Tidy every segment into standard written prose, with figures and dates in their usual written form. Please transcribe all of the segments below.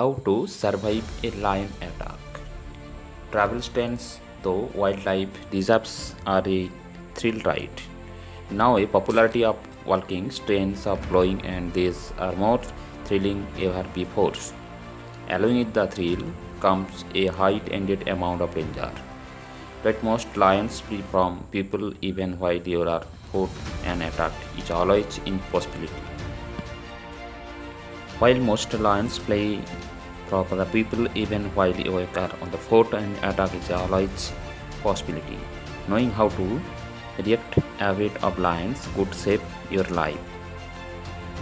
How to survive a lion attack. Travel stands, though wildlife reserves are a thrill ride. Now, a popularity of walking trains are flowing, and these are more thrilling ever before. Along with the thrill comes a heightened amount of danger. But most lions flee from people even while you are fought and attacked is always in possibility. While most lions play for the people even while you are on the fort and attack is always possibility. Knowing how to react avid of lions could save your life.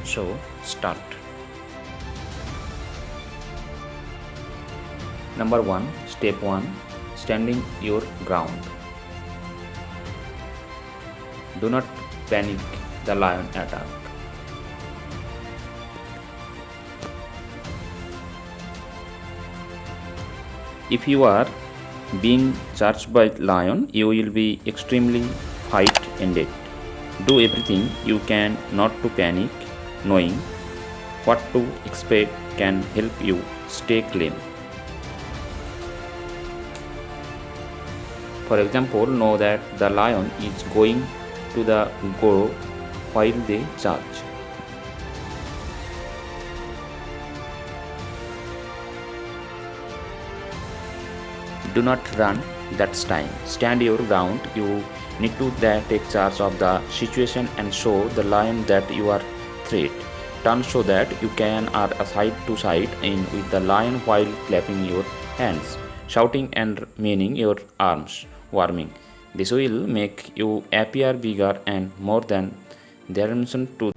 So start. Number 1. Step 1. Standing your ground. Do not panic the lion attack. If you are being charged by lion, you will be extremely frightened. Do everything you can not to panic. Knowing what to expect can help you stay calm. For example, know that the lion is going to the go while they charge. Do not run that time. Stand your ground. You need to take charge of the situation and show the lion that you are threat. Turn so that you can are side to side in with the lion while clapping your hands, shouting and meaning your arms, warming. This will make you appear bigger and more than dimension to.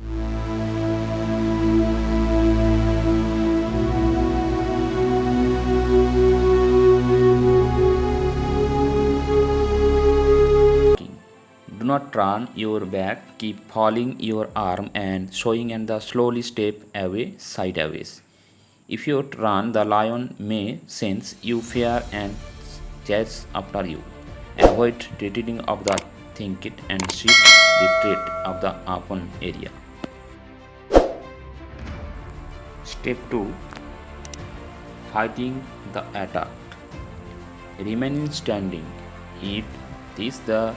Do not turn your back, keep falling your arm and showing and the slowly step away sideways. If you run, the lion may sense you fear and chase after you. Avoid retreating of the thicket and shift retreat of the open area. Step 2. Fighting the attack. Remaining standing. If this the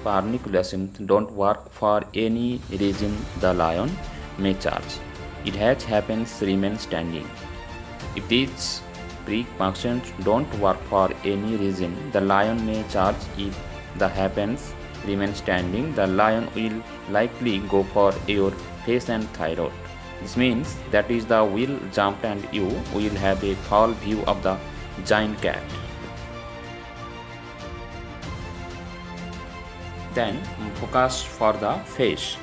Parniculism don't work for any reason, the lion may charge. It has happens, remain standing. If these precautions don't work for any reason, the lion may charge. If the happens, remain standing, the lion will likely go for your face and throat. This means that is the will jump and you will have a full view of the giant cat. Then focus for the face.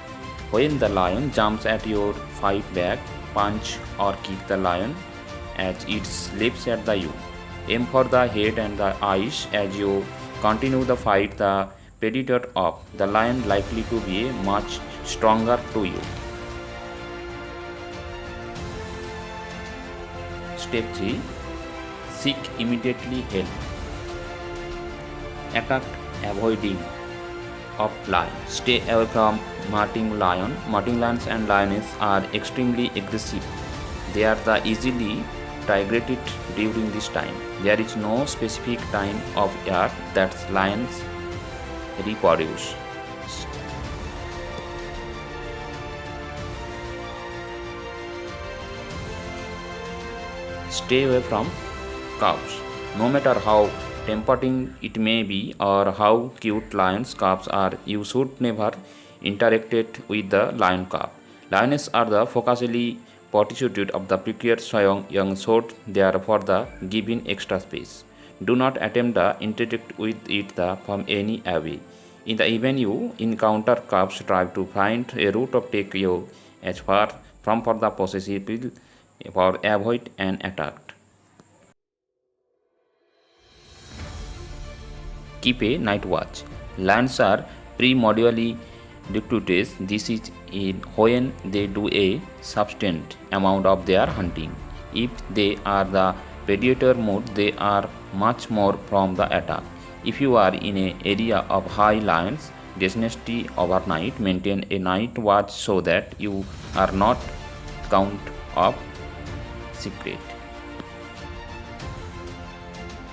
When the lion jumps at your fight back, punch or kick the lion as it leaps at the you. Aim for the head and the eyes as you continue the fight. The predator of the lion likely to be much stronger to you. Step 3. Seek immediately help. Attack avoiding of lion. Stay away from mating lion. Mating lions and lioness are extremely aggressive. They are easily triggered during this time. There is no specific time of year that lions reproduce. Stay away from calves. No matter how tempting it may be or how cute lions' calves are, you should never interact with the lion calf. Lioness are the focally prostitute of the previous young sort, therefore the given extra space. Do not attempt to interact with it from any away. In the event you encounter calves, try to find a route of take you as far from for the possible for avoid an attack. Keep a night watch. Lions are primordially recruiters. This is when they do a substantial amount of their hunting. If they are the predator mode, they are much more from the attack. If you are in an area of high lions density overnight, maintain a night watch so that you are not count of secret.